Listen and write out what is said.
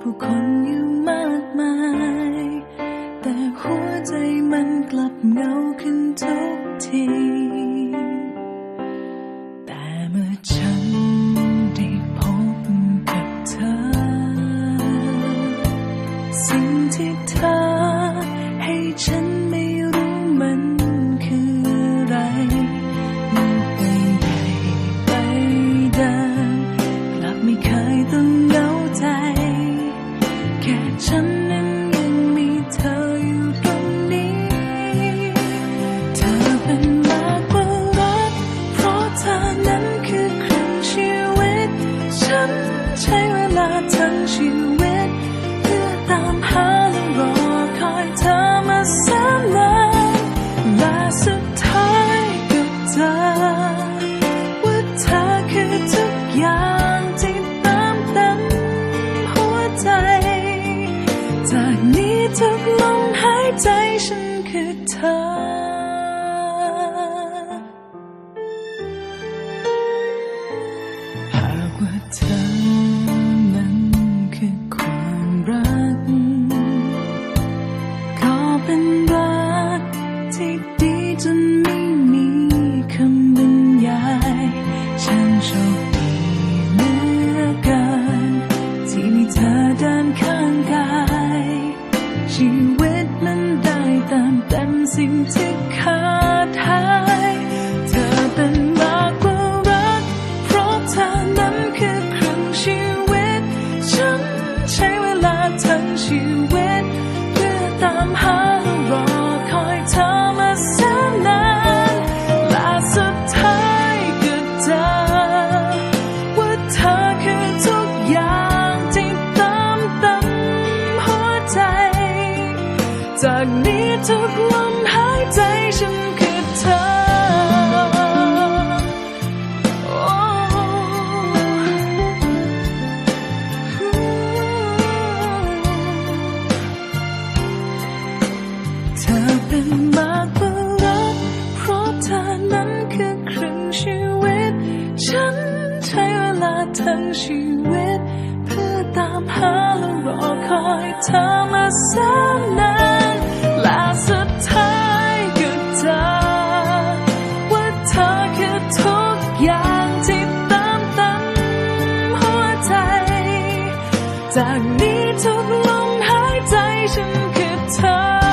ผู้คนอยู่มากมายแต่หัวใจมันกลับเหงาขึ้นทุกทีแต่เมื่อฉันได้พบกับเธอสิ่งที่เธอให้ฉันไม่รู้มันคืออะไรมันไปใหญ่ไปเดินกลับไม่เคยต้องเหงาใจแค่ฉันนั้นยังมีเธออยู่ตรงนี้เธอเป็นมากกว่ารักเพราะเธอนั้นคือครึ่งชีวิตฉันใช้เวลาทั้งชีวิตเพื่อตามหาและรอคอยเธอมาแสนนานและสุดท้ายก็เจอว่าเธอคือทุกอย่างที่เติมเต็มหัวใจจากนี้ทุกลมหายใจฉันคือเธอหากว่าเธอนั้นคือความรักก็เป็นรักที่ดีจนไม่มีคำบรรยายฉันโชคดีเหลือเกินที่มีเธอเดินข้างกายชีวิตมันได้เติมเต็มสิ่งที่ขาดหายเธอเป็นมากกว่ารักเพราะเธอนั้นคือครึ่งชีวิตฉันใช้เวลาทั้งชีวิตเพื่อตามหารอคอยเธอมาแสนนานและสุดท้ายก็เจอว่าเธอคือทุกอย่างที่เติมเต็มหัวใจจากนี้ทุกลมหายใจฉันคือเธอเธอเป็นมากกว่ารักเพราะเธอนั้นคือครึ่งชีวิตฉันใช้เวลาทั้งชีวิตเพื่อตามหาและรอคอยเธอมาแสนนานและสุดท้ายก็เจอว่าเธอคือทุกอย่างที่เติมเต็มหัวใจจากนี้ทุกลมหายใจฉันคือเธอ